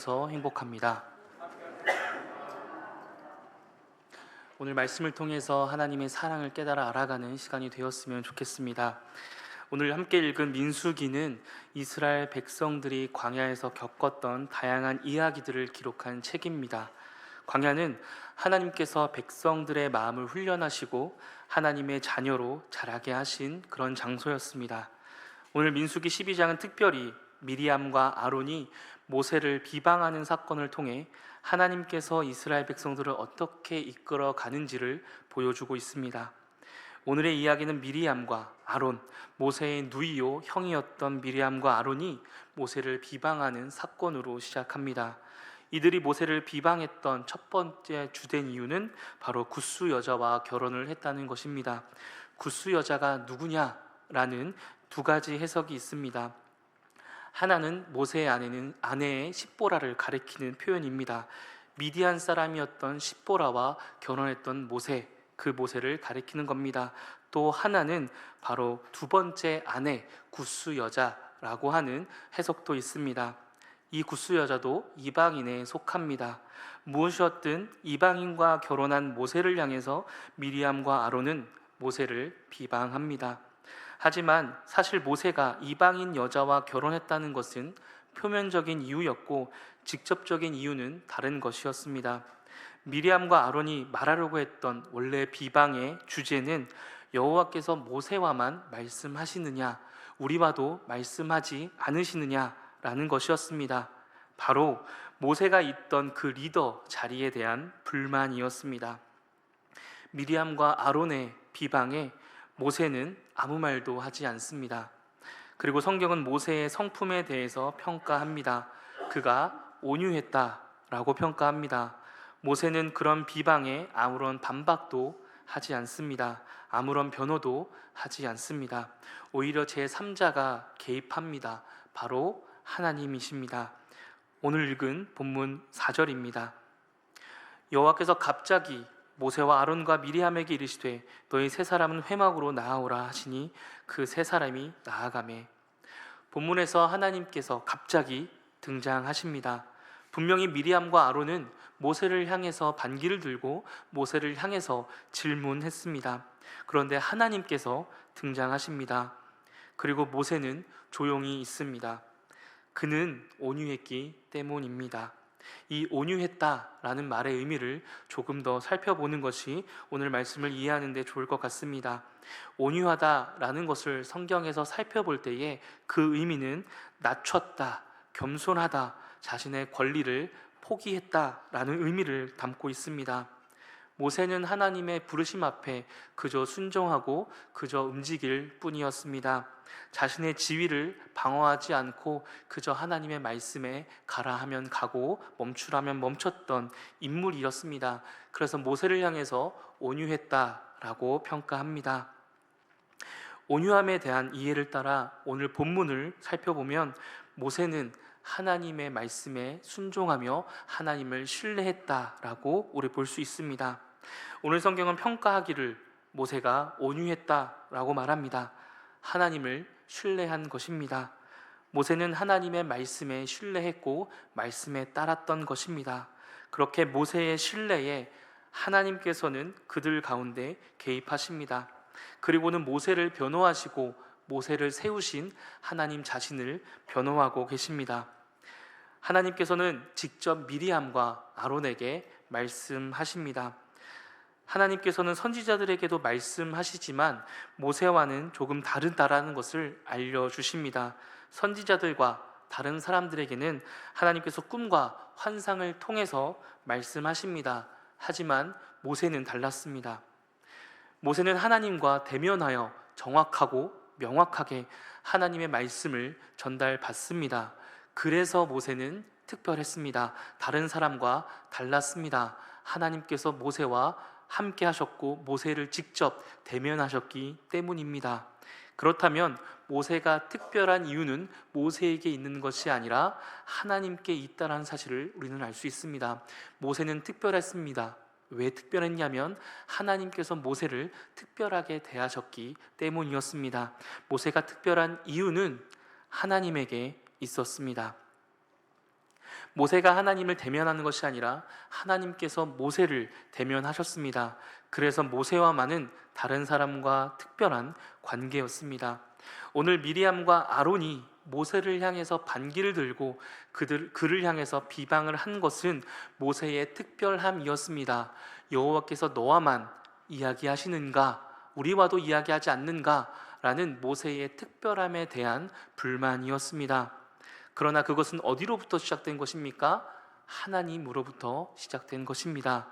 행복합니다. 오늘 말씀을 통해서 하나님의 사랑을 깨달아 알아가는 시간이 되었으면 좋겠습니다. 오늘 함께 읽은 민수기는 이스라엘 백성들이 광야에서 겪었던 다양한 이야기들을 기록한 책입니다. 광야는 하나님께서 백성들의 마음을 훈련하시고 하나님의 자녀로 자라게 하신 그런 장소였습니다. 오늘 민수기 12장은 특별히 미리암과 아론이 모세를 비방하는 사건을 통해 하나님께서 이스라엘 백성들을 어떻게 이끌어 가는지를 보여주고 있습니다. 오늘의 이야기는 미리암과 아론, 모세의 누이요 형이었던 미리암과 아론이 모세를 비방하는 사건으로 시작합니다. 이들이 모세를 비방했던 첫 번째 주된 이유는 바로 굿수 여자와 결혼을 했다는 것입니다. 굿수 여자가 누구냐라는 두 가지 해석이 있습니다. 하나는 모세의 아내의 십보라를 가리키는 표현입니다. 미디안 사람이었던 십보라와 결혼했던 모세, 그 모세를 가리키는 겁니다. 또 하나는 바로 두 번째 아내 굿수 여자라고 하는 해석도 있습니다. 이 굿수 여자도 이방인에 속합니다. 무엇이었든 이방인과 결혼한 모세를 향해서 미리암과 아론은 모세를 비방합니다. 하지만 사실 모세가 이방인 여자와 결혼했다는 것은 표면적인 이유였고 직접적인 이유는 다른 것이었습니다. 미리암과 아론이 말하려고 했던 원래 비방의 주제는 여호와께서 모세와만 말씀하시느냐, 우리와도 말씀하지 않으시느냐라는 것이었습니다. 바로 모세가 있던 그 리더 자리에 대한 불만이었습니다. 미리암과 아론의 비방에 모세는 아무 말도 하지 않습니다. 그리고 성경은 모세의 성품에 대해서 평가합니다. 그가 온유했다라고 평가합니다. 모세는 그런 비방에 아무런 반박도 하지 않습니다. 아무런 변호도 하지 않습니다. 오히려 제3자가 개입합니다. 바로 하나님이십니다. 오늘 읽은 본문 4절입니다. 여호와께서 갑자기 모세와 아론과 미리암에게 이르시되 너희 세 사람은 회막으로 나아오라 하시니 그 세 사람이 나아가매. 본문에서 하나님께서 갑자기 등장하십니다. 분명히 미리암과 아론은 모세를 향해서 반기를 들고 모세를 향해서 질문했습니다. 그런데 하나님께서 등장하십니다. 그리고 모세는 조용히 있습니다. 그는 온유했기 때문입니다. 이 온유했다라는 말의 의미를 조금 더 살펴보는 것이 오늘 말씀을 이해하는 데 좋을 것 같습니다. 온유하다라는 것을 성경에서 살펴볼 때에 그 의미는 낮췄다, 겸손하다, 자신의 권리를 포기했다라는 의미를 담고 있습니다. 모세는 하나님의 부르심 앞에 그저 순종하고 그저 움직일 뿐이었습니다. 자신의 지위를 방어하지 않고 그저 하나님의 말씀에 가라 하면 가고 멈추라면 멈췄던 인물이었습니다. 그래서 모세를 향해서 온유했다라고 평가합니다. 온유함에 대한 이해를 따라 오늘 본문을 살펴보면 모세는 하나님의 말씀에 순종하며 하나님을 신뢰했다라고 우리 볼 수 있습니다. 오늘 성경은 평가하기를 모세가 온유했다라고 말합니다. 하나님을 신뢰한 것입니다. 모세는 하나님의 말씀에 신뢰했고 말씀에 따랐던 것입니다. 그렇게 모세의 신뢰에 하나님께서는 그들 가운데 개입하십니다. 그리고는 모세를 변호하시고 모세를 세우신 하나님 자신을 변호하고 계십니다. 하나님께서는 직접 미리암과 아론에게 말씀하십니다. 하나님께서는 선지자들에게도 말씀하시지만 모세와는 조금 다르다라는 것을 알려주십니다. 선지자들과 다른 사람들에게는 하나님께서 꿈과 환상을 통해서 말씀하십니다. 하지만 모세는 달랐습니다. 모세는 하나님과 대면하여 정확하고 명확하게 하나님의 말씀을 전달받습니다. 그래서 모세는 특별했습니다. 다른 사람과 달랐습니다. 하나님께서 모세와 함께 하셨고 모세를 직접 대면하셨기 때문입니다. 그렇다면 모세가 특별한 이유는 모세에게 있는 것이 아니라 하나님께 있다는 사실을 우리는 알 수 있습니다. 모세는 특별했습니다. 왜 특별했냐면 하나님께서 모세를 특별하게 대하셨기 때문이었습니다. 모세가 특별한 이유는 하나님에게 있었습니다. 모세가 하나님을 대면하는 것이 아니라 하나님께서 모세를 대면하셨습니다. 그래서 모세와만은 다른 사람과 특별한 관계였습니다. 오늘 미리암과 아론이 모세를 향해서 반기를 들고 그를 향해서 비방을 한 것은 모세의 특별함이었습니다. 여호와께서 너와만 이야기하시는가? 우리와도 이야기하지 않는가? 라는 모세의 특별함에 대한 불만이었습니다. 그러나 그것은 어디로부터 시작된 것입니까? 하나님으로부터 시작된 것입니다.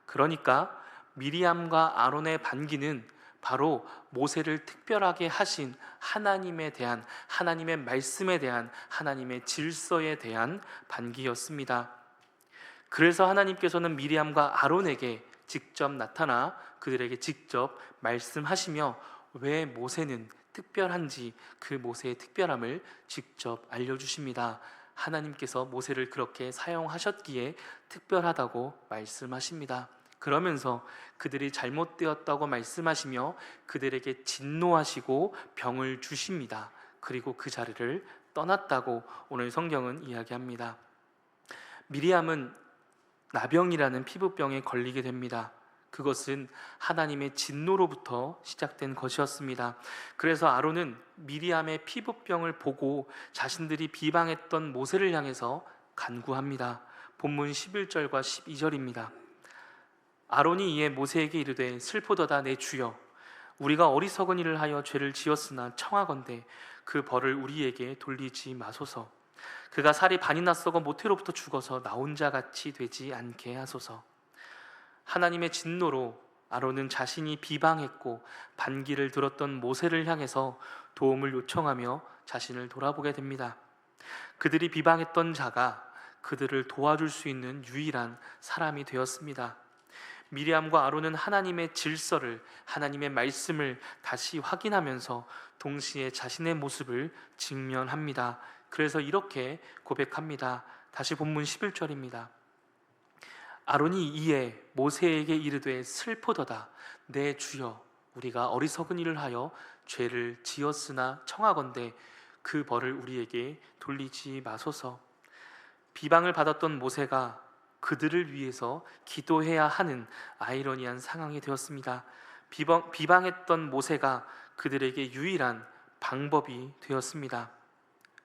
그러니까 미리암과 아론의 반기는 바로 모세를 특별하게 하신 하나님에 대한, 하나님의 말씀에 대한, 하나님의 질서에 대한 반기였습니다. 그래서 하나님께서는 미리암과 아론에게 직접 나타나 그들에게 직접 말씀하시며 왜 모세는 특별한지 그 모세의 특별함을 직접 알려주십니다. 하나님께서 모세를 그렇게 사용하셨기에 특별하다고 말씀하십니다. 그러면서 그들이 잘못되었다고 말씀하시며 그들에게 진노하시고 병을 주십니다. 그리고 그 자리를 떠났다고 오늘 성경은 이야기합니다. 미리암은 나병이라는 피부병에 걸리게 됩니다. 그것은 하나님의 진노로부터 시작된 것이었습니다. 그래서 아론은 미리암의 피부병을 보고 자신들이 비방했던 모세를 향해서 간구합니다. 본문 11절과 12절입니다. 아론이 이에 모세에게 이르되 슬프도다 내 주여, 우리가 어리석은 일을 하여 죄를 지었으나 청하건대 그 벌을 우리에게 돌리지 마소서. 그가 살이 반이나 썩어 모태로부터 죽어서 나 혼자 같이 되지 않게 하소서. 하나님의 진노로 아론은 자신이 비방했고 반기를 들었던 모세를 향해서 도움을 요청하며 자신을 돌아보게 됩니다. 그들이 비방했던 자가 그들을 도와줄 수 있는 유일한 사람이 되었습니다. 미리암과 아론은 하나님의 질서를, 하나님의 말씀을 다시 확인하면서 동시에 자신의 모습을 직면합니다. 그래서 이렇게 고백합니다. 다시 본문 11절입니다. 아론이 이에 모세에게 이르되 슬프도다 내 주여, 우리가 어리석은 일을 하여 죄를 지었으나 청하건대 그 벌을 우리에게 돌리지 마소서. 비방을 받았던 모세가 그들을 위해서 기도해야 하는 아이러니한 상황이 되었습니다. 비방했던 모세가 그들에게 유일한 방법이 되었습니다.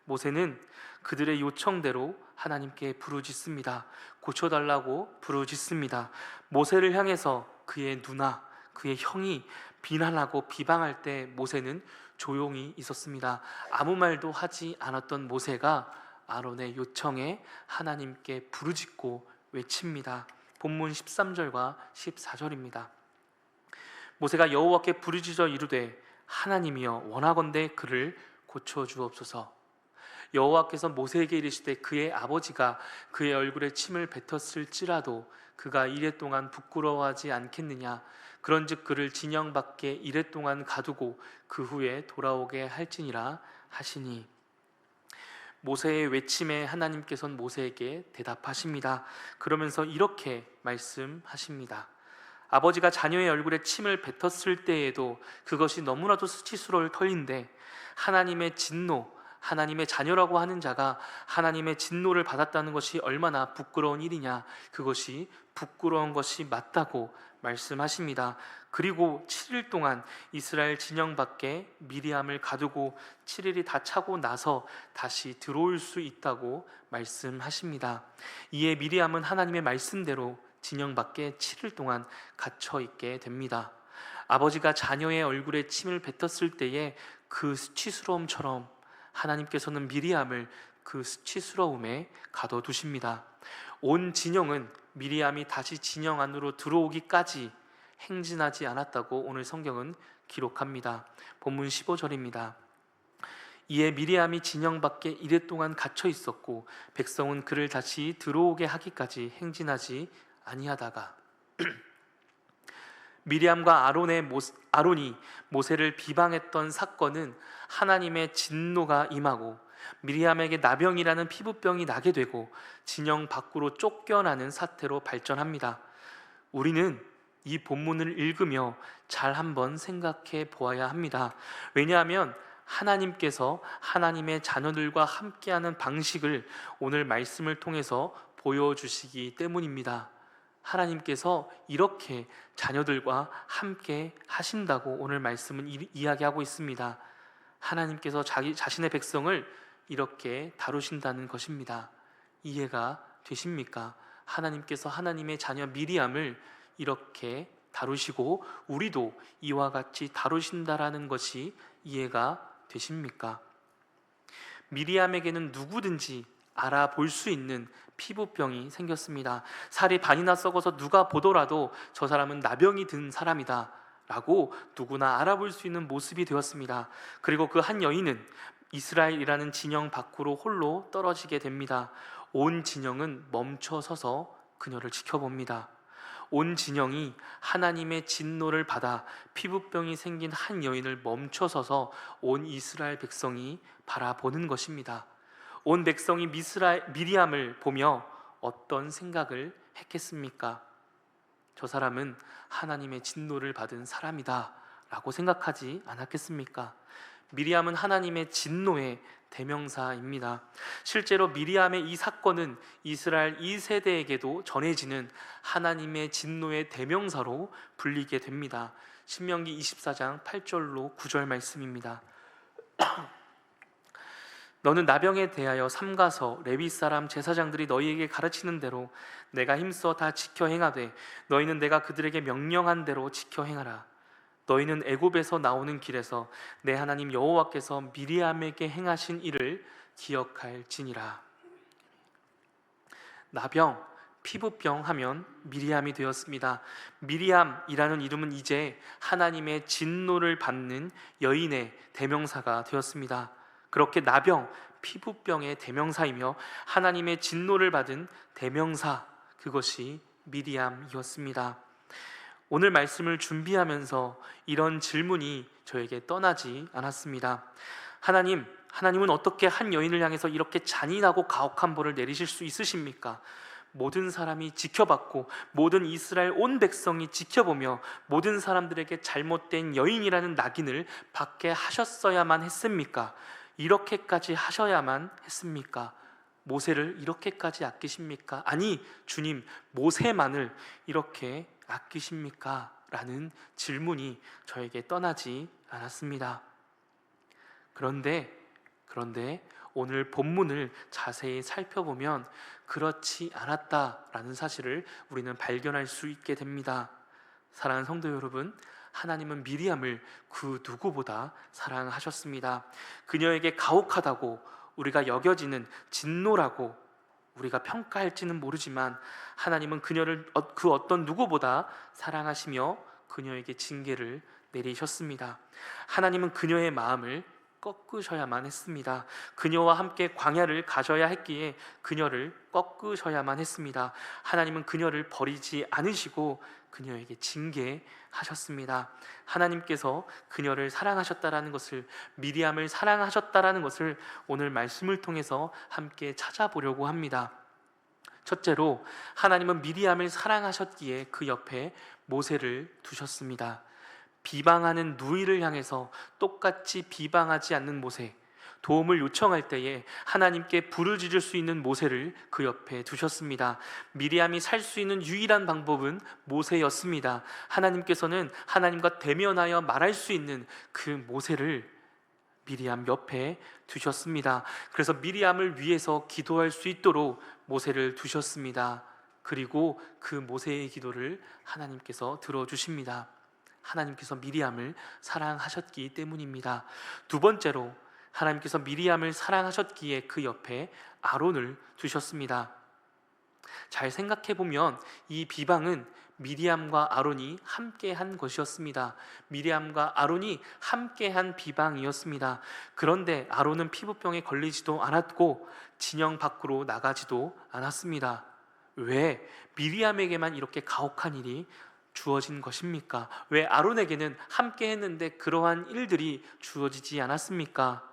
모세는 그들의 요청대로 하나님께 부르짖습니다. 고쳐달라고 부르짖습니다. 모세를 향해서 그의 누나, 그의 형이 비난하고 비방할 때 모세는 조용히 있었습니다. 아무 말도 하지 않았던 모세가 아론의 요청에 하나님께 부르짖고 외칩니다. 본문 13절과 14절입니다. 모세가 여호와께 부르짖어 이르되 하나님이여, 원하건대 그를 고쳐주옵소서. 여호와께서 모세에게 이르시되 그의 아버지가 그의 얼굴에 침을 뱉었을지라도 그가 이레 동안 부끄러워하지 않겠느냐. 그런즉 그를 진영 밖에 이레 동안 가두고 그 후에 돌아오게 할지니라 하시니. 모세의 외침에 하나님께서는 모세에게 대답하십니다. 그러면서 이렇게 말씀하십니다. 아버지가 자녀의 얼굴에 침을 뱉었을 때에도 그것이 너무나도 수치스러울 터인데 하나님의 진노, 하나님의 자녀라고 하는 자가 하나님의 진노를 받았다는 것이 얼마나 부끄러운 일이냐, 그것이 부끄러운 것이 맞다고 말씀하십니다. 그리고 7일 동안 이스라엘 진영 밖에 미리암을 가두고 7일이 다 차고 나서 다시 들어올 수 있다고 말씀하십니다. 이에 미리암은 하나님의 말씀대로 진영 밖에 7일 동안 갇혀 있게 됩니다. 아버지가 자녀의 얼굴에 침을 뱉었을 때에 그 수치스러움처럼 하나님께서는 미리암을 그 수치스러움에 가둬두십니다. 온 진영은 미리암이 다시 진영 안으로 들어오기까지 행진하지 않았다고 오늘 성경은 기록합니다. 본문 15절입니다. 이에 미리암이 진영 밖에 이레 동안 갇혀 있었고 백성은 그를 다시 들어오게 하기까지 행진하지 아니하다가 미리암과 아론이 모세를 비방했던 사건은 하나님의 진노가 임하고 미리암에게 나병이라는 피부병이 나게 되고 진영 밖으로 쫓겨나는 사태로 발전합니다. 우리는 이 본문을 읽으며 잘 한번 생각해 보아야 합니다. 왜냐하면 하나님께서 하나님의 자녀들과 함께하는 방식을 오늘 말씀을 통해서 보여주시기 때문입니다. 하나님께서 이렇게 자녀들과 함께 하신다고 오늘 말씀은 이야기하고 있습니다. 하나님께서 자신의 백성을 이렇게 다루신다는 것입니다. 이해가 되십니까? 하나님께서 하나님의 자녀 미리암을 이렇게 다루시고 우리도 이와 같이 다루신다라는 것이 이해가 되십니까? 미리암에게는 누구든지 알아볼 수 있는 피부병이 생겼습니다. 살이 반이나 썩어서 누가 보더라도 저 사람은 나병이 든 사람이다 라고 누구나 알아볼 수 있는 모습이 되었습니다. 그리고 그 한 여인은 이스라엘이라는 진영 밖으로 홀로 떨어지게 됩니다. 온 진영은 멈춰서서 그녀를 지켜봅니다. 온 진영이 하나님의 진노를 받아 피부병이 생긴 한 여인을 멈춰서서 온 이스라엘 백성이 바라보는 것입니다. 온 백성이 미리암을 보며 어떤 생각을 했겠습니까? 저 사람은 하나님의 진노를 받은 사람이다 라고 생각하지 않았겠습니까? 미리암은 하나님의 진노의 대명사입니다. 실제로 미리암의 이 사건은 이스라엘 2세대에게도 전해지는 하나님의 진노의 대명사로 불리게 됩니다. 신명기 24장 8절로 9절 말씀입니다. 너는 나병에 대하여 삼가서 레위 사람 제사장들이 너희에게 가르치는 대로 내가 힘써 다 지켜 행하되 너희는 내가 그들에게 명령한 대로 지켜 행하라. 너희는 애굽에서 나오는 길에서 내 하나님 여호와께서 미리암에게 행하신 일을 기억할지니라. 나병, 피부병 하면 미리암이 되었습니다. 미리암이라는 이름은 이제 하나님의 진노를 받는 여인의 대명사가 되었습니다. 그렇게 나병, 피부병의 대명사이며 하나님의 진노를 받은 대명사, 그것이 미리암이었습니다. 오늘 말씀을 준비하면서 이런 질문이 저에게 떠나지 않았습니다. 하나님은 어떻게 한 여인을 향해서 이렇게 잔인하고 가혹한 벌을 내리실 수 있으십니까? 모든 사람이 지켜봤고 모든 이스라엘 온 백성이 지켜보며 모든 사람들에게 잘못된 여인이라는 낙인을 받게 하셨어야만 했습니까? 이렇게까지 하셔야만 했습니까? 모세를 이렇게까지 아끼십니까? 아니, 주님, 모세만을 이렇게 아끼십니까? 라는 질문이 저에게 떠나지 않았습니다. 그런데 오늘 본문을 자세히 살펴보면 그렇지 않았다라는 사실을 우리는 발견할 수 있게 됩니다. 사랑하는 성도 여러분, 하나님은 미리암을 그 누구보다 사랑하셨습니다. 그녀에게 가혹하다고 우리가 여겨지는 진노라고 우리가 평가할지는 모르지만 하나님은 그녀를 그 어떤 누구보다 사랑하시며 그녀에게 징계를 내리셨습니다. 하나님은 그녀의 마음을 꺾으셔야만 했습니다. 그녀와 함께 광야를 가셔야 했기에 그녀를 꺾으셔야만 했습니다. 하나님은 그녀를 버리지 않으시고 그녀에게 징계하셨습니다. 하나님께서 그녀를 사랑하셨다라는 것을, 미리암을 사랑하셨다라는 것을 오늘 말씀을 통해서 함께 찾아보려고 합니다. 첫째로, 하나님은 미리암을 사랑하셨기에 그 옆에 모세를 두셨습니다. 비방하는 누이를 향해서 똑같이 비방하지 않는 모세, 도움을 요청할 때에 하나님께 부르짖을 수 있는 모세를 그 옆에 두셨습니다. 미리암이 살 수 있는 유일한 방법은 모세였습니다. 하나님께서는 하나님과 대면하여 말할 수 있는 그 모세를 미리암 옆에 두셨습니다. 그래서 미리암을 위해서 기도할 수 있도록 모세를 두셨습니다. 그리고 그 모세의 기도를 하나님께서 들어주십니다. 하나님께서 미리암을 사랑하셨기 때문입니다. 두 번째로, 하나님께서 미리암을 사랑하셨기에 그 옆에 아론을 두셨습니다. 잘 생각해 보면 이 비방은 미리암과 아론이 함께한 것이었습니다. 미리암과 아론이 함께한 비방이었습니다. 그런데 아론은 피부병에 걸리지도 않았고 진영 밖으로 나가지도 않았습니다. 왜 미리암에게만 이렇게 가혹한 일이 주어진 것입니까? 왜 아론에게는 함께 했는데 그러한 일들이 주어지지 않았습니까?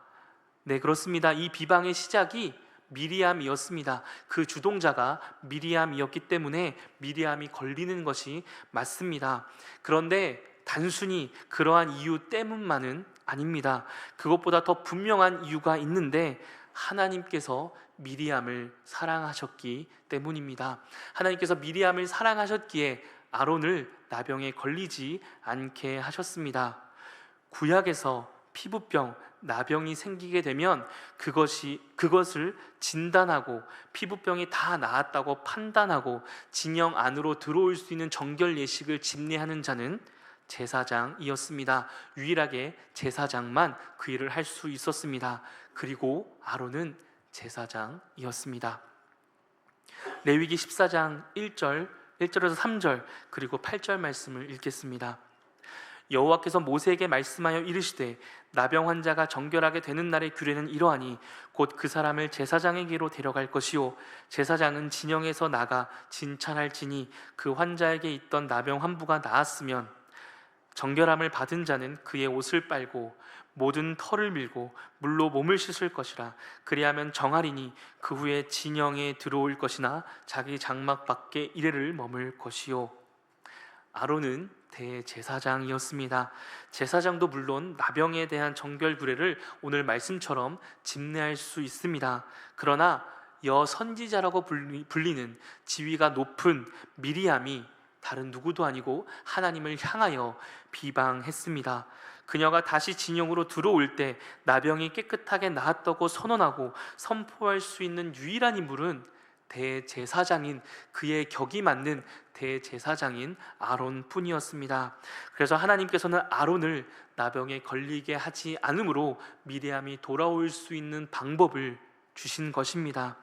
네, 그렇습니다. 이 비방의 시작이 미리암이었습니다. 그 주동자가 미리암이었기 때문에 미리암이 걸리는 것이 맞습니다. 그런데 단순히 그러한 이유 때문만은 아닙니다. 그것보다 더 분명한 이유가 있는데 하나님께서 미리암을 사랑하셨기 때문입니다. 하나님께서 미리암을 사랑하셨기에 아론을 나병에 걸리지 않게 하셨습니다. 구약에서 피부병, 나병이 생기게 되면 그것을 진단하고 피부병이 다 나았다고 판단하고 진영 안으로 들어올 수 있는 정결 예식을 집례하는 자는 제사장이었습니다. 유일하게 제사장만 그 일을 할 수 있었습니다. 그리고 아론은 제사장이었습니다. 레위기 14장 1절에서 3절 그리고 8절 말씀을 읽겠습니다. 여호와께서 모세에게 말씀하여 이르시되 나병 환자가 정결하게 되는 날의 규례는 이러하니 곧 그 사람을 제사장에게로 데려갈 것이요 제사장은 진영에서 나가 진찰할지니 그 환자에게 있던 나병 환부가 나았으면 정결함을 받은 자는 그의 옷을 빨고 모든 털을 밀고 물로 몸을 씻을 것이라. 그리하면 정하리니 그 후에 진영에 들어올 것이나 자기 장막 밖에 이래를 머물 것이요. 아론은 대제사장이었습니다. 제사장도 물론 나병에 대한 정결 규례를 오늘 말씀처럼 집례할 수 있습니다. 그러나 여선지자라고 불리는 지위가 높은 미리암이 다른 누구도 아니고 하나님을 향하여 비방했습니다. 그녀가 다시 진영으로 들어올 때 나병이 깨끗하게 나았다고 선언하고 선포할 수 있는 유일한 인물은 대제사장인, 그의 격이 맞는 대제사장인 아론뿐이었습니다. 그래서 하나님께서는 아론을 나병에 걸리게 하지 않으므로 미리암이 돌아올 수 있는 방법을 주신 것입니다.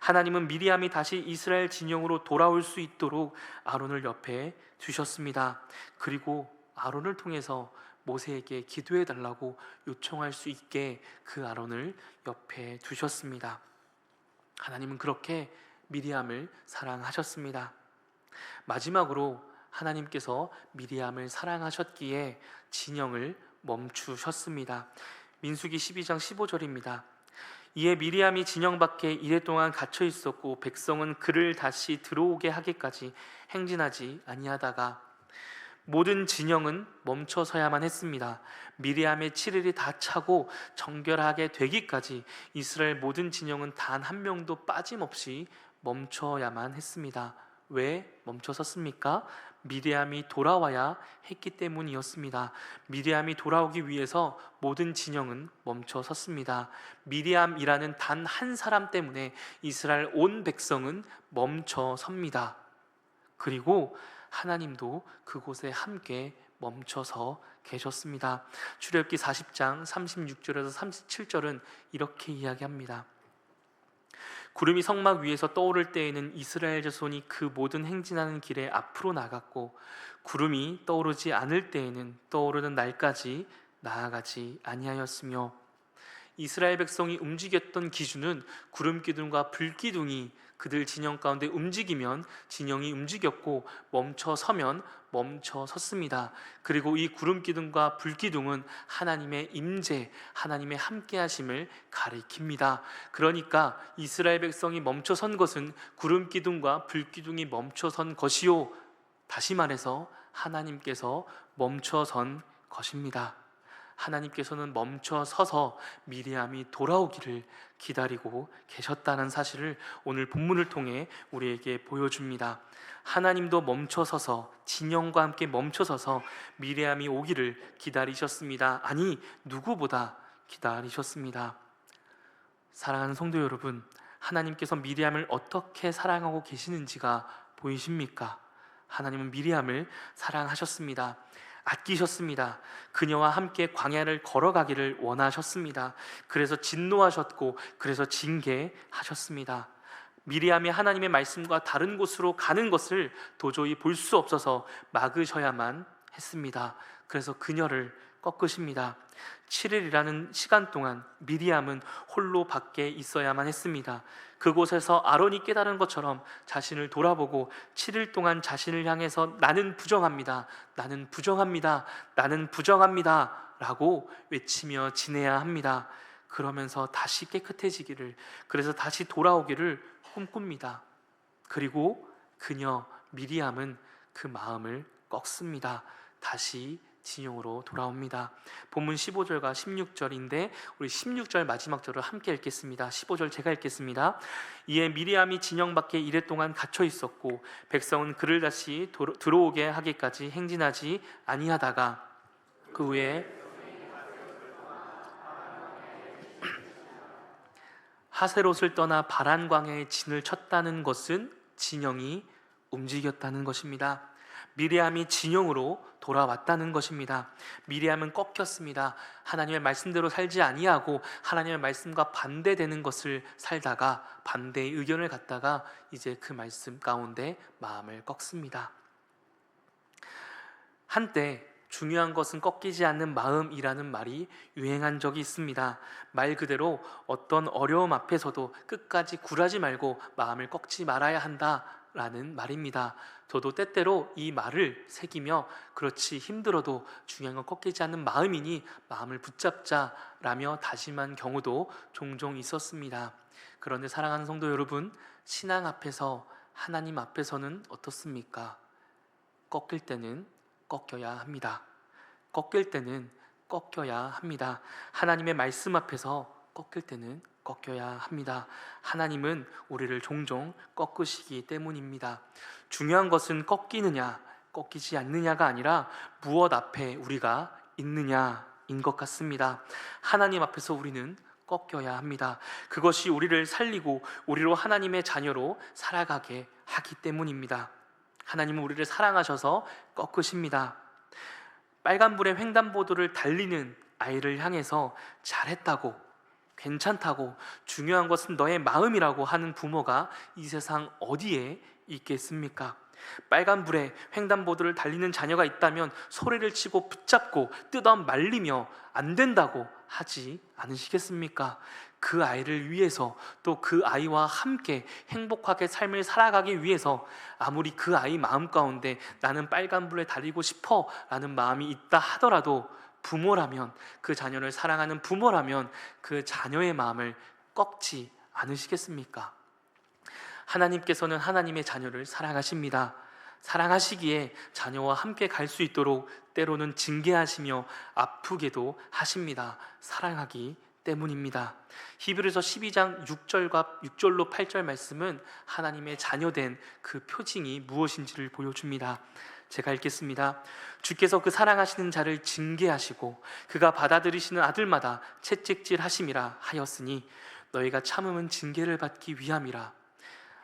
하나님은 미리암이 다시 이스라엘 진영으로 돌아올 수 있도록 아론을 옆에 두셨습니다. 그리고 아론을 통해서 모세에게 기도해 달라고 요청할 수 있게 그 아론을 옆에 두셨습니다. 하나님은 그렇게 미리암을 사랑하셨습니다. 마지막으로 하나님께서 미리암을 사랑하셨기에 진영을 멈추셨습니다. 민수기 12장 15절입니다. 이에 미리암이 진영 밖에 이레 동안 갇혀 있었고 백성은 그를 다시 들어오게 하기까지 행진하지 아니하다가 모든 진영은 멈춰서야만 했습니다. 미리암의 7일이 다 차고 정결하게 되기까지 이스라엘 모든 진영은 단 한 명도 빠짐없이 멈춰야만 했습니다. 왜 멈춰섰습니까? 미리암이 돌아와야 했기 때문이었습니다. 미리암이 돌아오기 위해서 모든 진영은 멈춰섰습니다. 미리암이라는 단 한 사람 때문에 이스라엘 온 백성은 멈춰섭니다. 그리고 하나님도 그곳에 함께 멈춰서 계셨습니다. 출애굽기 40장 36절에서 37절은 이렇게 이야기합니다. 구름이 성막 위에서 떠오를 때에는 이스라엘 자손이 그 모든 행진하는 길에 앞으로 나갔고 구름이 떠오르지 않을 때에는 떠오르는 날까지 나아가지 아니하였으며 이스라엘 백성이 움직였던 기준은 구름 기둥과 불 기둥이 그들 진영 가운데 움직이면 진영이 움직였고 멈춰 서면 멈춰 섰습니다. 그리고 이 구름 기둥과 불 기둥은 하나님의 임재, 하나님의 함께 하심을 가리킵니다. 그러니까 이스라엘 백성이 멈춰 선 것은 구름 기둥과 불 기둥이 멈춰 선 것이요, 다시 말해서 하나님께서 멈춰 선 것입니다. 하나님께서는 멈춰 서서 미리암이 돌아오기를 기다리고 계셨다는 사실을 오늘 본문을 통해 우리에게 보여줍니다. 하나님도 멈춰 서서, 진영과 함께 멈춰 서서 미리암이 오기를 기다리셨습니다. 아니, 누구보다 기다리셨습니다. 사랑하는 성도 여러분, 하나님께서 미리암을 어떻게 사랑하고 계시는지가 보이십니까? 하나님은 미리암을 사랑하셨습니다. 아끼셨습니다. 그녀와 함께 광야를 걸어가기를 원하셨습니다. 그래서 진노하셨고 그래서 징계하셨습니다. 미리암이 하나님의 말씀과 다른 곳으로 가는 것을 도저히 볼 수 없어서 막으셔야만 했습니다. 그래서 그녀를 꺾으십니다. 7일이라는 시간 동안 미리암은 홀로 밖에 있어야만 했습니다. 그곳에서 아론이 깨달은 것처럼 자신을 돌아보고 7일 동안 자신을 향해서 나는 부정합니다, 나는 부정합니다, 나는 부정합니다 라고 외치며 지내야 합니다. 그러면서 다시 깨끗해지기를, 그래서 다시 돌아오기를 꿈꿉니다. 그리고 그녀 미리암은 그 마음을 꺾습니다. 다시 진영으로 돌아옵니다. 본문 15절과 16절인데 우리 16절 마지막 절을 함께 읽겠습니다. 15절 제가 읽겠습니다. 이에 미리암이 진영 밖에 이랫 동안 갇혀 있었고 백성은 그를 다시 들어오게 하기까지 행진하지 아니하다가 그 후에 하세롯을 떠나 바란 광야에 진을 쳤다는 것은 진영이 움직였다는 것입니다. 미리암이 진영으로 돌아왔다는 것입니다. 미리암은 꺾였습니다. 하나님의 말씀대로 살지 아니하고 하나님의 말씀과 반대되는 것을 살다가 반대의 의견을 갖다가 이제 그 말씀 가운데 마음을 꺾습니다. 한때 중요한 것은 꺾이지 않는 마음이라는 말이 유행한 적이 있습니다. 말 그대로 어떤 어려움 앞에서도 끝까지 굴하지 말고 마음을 꺾지 말아야 한다라는 말입니다. 저도 때때로 이 말을 새기며 그렇지 힘들어도 중요한 건 꺾이지 않는 마음이니 마음을 붙잡자라며 다짐한 경우도 종종 있었습니다. 그런데 사랑하는 성도 여러분, 신앙 앞에서 하나님 앞에서는 어떻습니까? 꺾일 때는 꺾여야 합니다. 꺾일 때는 꺾여야 합니다. 하나님의 말씀 앞에서 꺾일 때는 꺾여야 합니다. 하나님은 우리를 종종 꺾으시기 때문입니다. 중요한 것은 꺾이느냐 꺾이지 않느냐가 아니라 무엇 앞에 우리가 있느냐인 것 같습니다. 하나님 앞에서 우리는 꺾여야 합니다. 그것이 우리를 살리고 우리로 하나님의 자녀로 살아가게 하기 때문입니다. 하나님은 우리를 사랑하셔서 꺾으십니다. 빨간불에 횡단보도를 달리는 아이를 향해서 잘했다고, 괜찮다고, 중요한 것은 너의 마음이라고 하는 부모가 이 세상 어디에 있겠습니까? 빨간불에 횡단보도를 달리는 자녀가 있다면 소리를 치고 붙잡고 뜯어 말리며 안 된다고 하지 않으시겠습니까? 그 아이를 위해서 또 그 아이와 함께 행복하게 삶을 살아가기 위해서 아무리 그 아이 마음 가운데 나는 빨간불에 달리고 싶어 라는 마음이 있다 하더라도 부모라면, 그 자녀를 사랑하는 부모라면 그 자녀의 마음을 꺾지 않으시겠습니까? 하나님께서는 하나님의 자녀를 사랑하십니다. 사랑하시기에 자녀와 함께 갈 수 있도록 때로는 징계하시며 아프게도 하십니다. 사랑하기 때문입니다. 히브리서 12장 6절로 8절 말씀은 하나님의 자녀된 그 표징이 무엇인지를 보여줍니다. 제가 읽겠습니다. 주께서 그 사랑하시는 자를 징계하시고 그가 받아들이시는 아들마다 채찍질 하심이라 하였으니 너희가 참음은 징계를 받기 위함이라.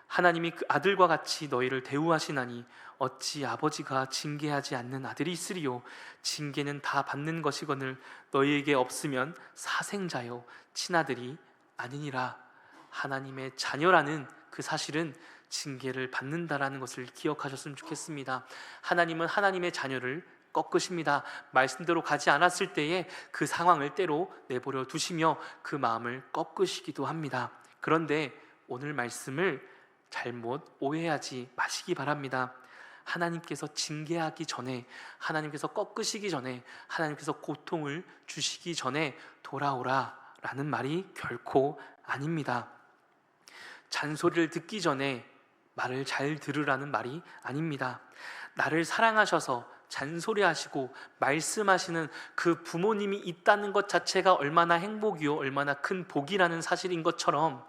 하나님이 그 아들과 같이 너희를 대우하시나니 어찌 아버지가 징계하지 않는 아들이 있으리요. 징계는 다 받는 것이거늘 너희에게 없으면 사생자요 친아들이 아니니라. 하나님의 자녀라는 그 사실은 징계를 받는다라는 것을 기억하셨으면 좋겠습니다. 하나님은 하나님의 자녀를 꺾으십니다. 말씀대로 가지 않았을 때에 그 상황을 때로 내버려 두시며 그 마음을 꺾으시기도 합니다. 그런데 오늘 말씀을 잘못 오해하지 마시기 바랍니다. 하나님께서 징계하기 전에, 하나님께서 꺾으시기 전에, 하나님께서 고통을 주시기 전에 돌아오라 라는 말이 결코 아닙니다. 잔소리를 듣기 전에 말을 잘 들으라는 말이 아닙니다. 나를 사랑하셔서 잔소리하시고 말씀하시는 그 부모님이 있다는 것 자체가 얼마나 행복이요 얼마나 큰 복이라는 사실인 것처럼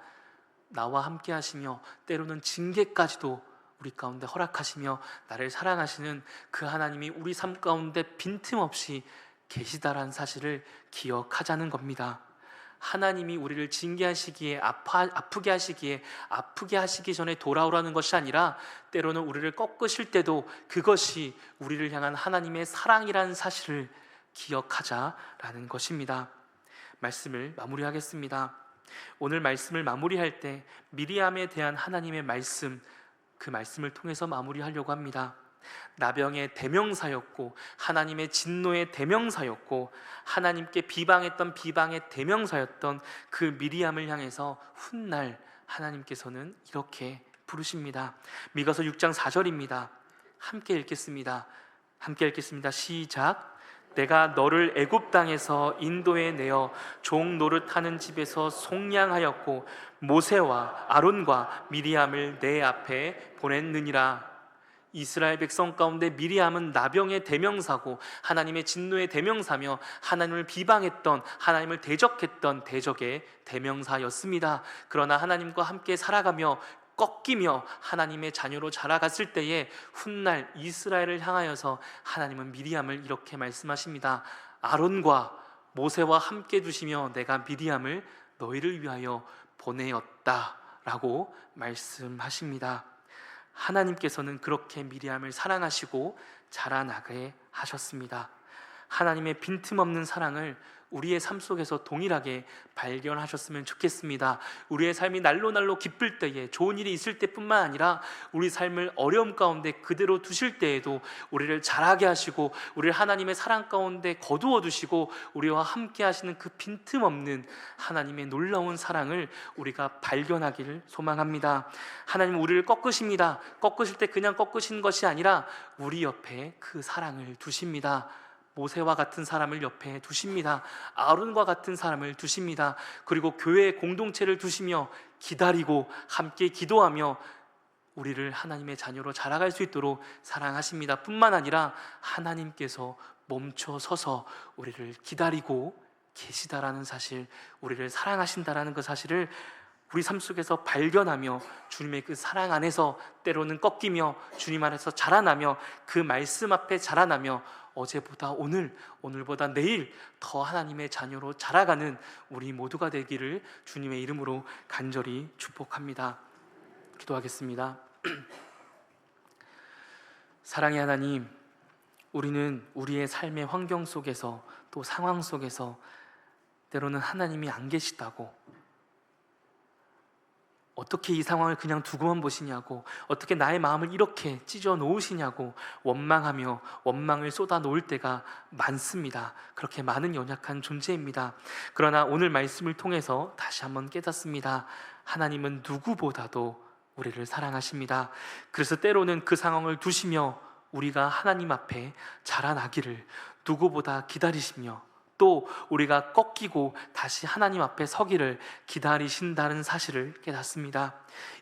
나와 함께 하시며 때로는 징계까지도 우리 가운데 허락하시며 나를 사랑하시는 그 하나님이 우리 삶 가운데 빈틈없이 계시다라는 사실을 기억하자는 겁니다. 하나님이 우리를 징계하시기에 아프게 하시기에 아프게 하시기 전에 돌아오라는 것이 아니라 때로는 우리를 꺾으실 때도 그것이 우리를 향한 하나님의 사랑이라는 사실을 기억하자라는 것입니다. 말씀을 마무리하겠습니다. 오늘 말씀을 마무리할 때 미리암에 대한 하나님의 말씀, 그 말씀을 통해서 마무리하려고 합니다. 나병의 대명사였고 하나님의 진노의 대명사였고 하나님께 비방했던 비방의 대명사였던 그 미리암을 향해서 훗날 하나님께서는 이렇게 부르십니다. 미가서 6장 4절입니다. 함께 읽겠습니다. 시작. 내가 너를 애굽 땅에서 인도에 내어 종 노릇하는 집에서 속량하였고 모세와 아론과 미리암을 내 앞에 보냈느니라. 이스라엘 백성 가운데 미리암은 나병의 대명사고 하나님의 진노의 대명사며 하나님을 비방했던, 하나님을 대적했던 대적의 대명사였습니다. 그러나 하나님과 함께 살아가며 꺾이며 하나님의 자녀로 자라갔을 때에 훗날 이스라엘을 향하여서 하나님은 미리암을 이렇게 말씀하십니다. 아론과 모세와 함께 두시며 내가 미리암을 너희를 위하여 보내었다 라고 말씀하십니다. 하나님께서는 그렇게 미리암을 사랑하시고 자라나게 하셨습니다. 하나님의 빈틈없는 사랑을 우리의 삶 속에서 동일하게 발견하셨으면 좋겠습니다. 우리의 삶이 날로 기쁠 때에, 좋은 일이 있을 때뿐만 아니라 우리 삶을 어려움 가운데 그대로 두실 때에도 우리를 자라게 하시고 우리를 하나님의 사랑 가운데 거두어 두시고 우리와 함께 하시는 그 빈틈없는 하나님의 놀라운 사랑을 우리가 발견하기를 소망합니다. 하나님은 우리를 꺾으십니다. 꺾으실 때 그냥 꺾으신 것이 아니라 우리 옆에 그 사랑을 두십니다. 모세와 같은 사람을 옆에 두십니다. 아론과 같은 사람을 두십니다. 그리고 교회의 공동체를 두시며 기다리고 함께 기도하며 우리를 하나님의 자녀로 자라갈 수 있도록 사랑하십니다. 뿐만 아니라 하나님께서 멈춰 서서 우리를 기다리고 계시다라는 사실, 우리를 사랑하신다라는 그 사실을 우리 삶 속에서 발견하며 주님의 그 사랑 안에서 때로는 꺾이며 주님 안에서 자라나며 그 말씀 앞에 자라나며 어제보다 오늘, 오늘보다 내일 더 하나님의 자녀로 자라가는 우리 모두가 되기를 주님의 이름으로 간절히 축복합니다. 기도하겠습니다. 사랑의 하나님, 우리는 우리의 삶의 환경 속에서 또 상황 속에서 때로는 하나님이 안 계시다고, 어떻게 이 상황을 그냥 두고만 보시냐고, 어떻게 나의 마음을 이렇게 찢어 놓으시냐고 원망하며 원망을 쏟아 놓을 때가 많습니다. 그렇게 많은 연약한 존재입니다. 그러나 오늘 말씀을 통해서 다시 한번 깨닫습니다. 하나님은 누구보다도 우리를 사랑하십니다. 그래서 때로는 그 상황을 두시며 우리가 하나님 앞에 자라나기를 누구보다 기다리시며 또 우리가 꺾이고 다시 하나님 앞에 서기를 기다리신다는 사실을 깨닫습니다.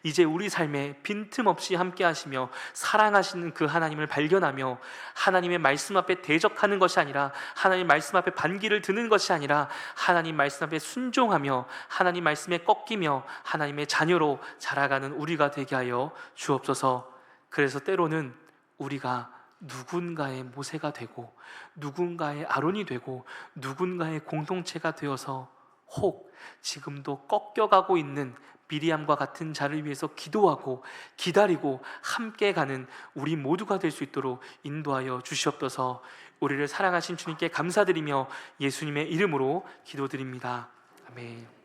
이제 우리 삶에 빈틈없이 함께 하시며 사랑하시는 그 하나님을 발견하며 하나님의 말씀 앞에 대적하는 것이 아니라, 하나님 말씀 앞에 반기를 드는 것이 아니라 하나님 말씀 앞에 순종하며 하나님 말씀에 꺾이며 하나님의 자녀로 자라가는 우리가 되게 하여 주옵소서. 그래서 때로는 우리가 누군가의 모세가 되고 누군가의 아론이 되고 누군가의 공동체가 되어서 혹 지금도 꺾여가고 있는 미리암과 같은 자를 위해서 기도하고 기다리고 함께 가는 우리 모두가 될 수 있도록 인도하여 주시옵소서. 우리를 사랑하신 주님께 감사드리며 예수님의 이름으로 기도드립니다. 아멘.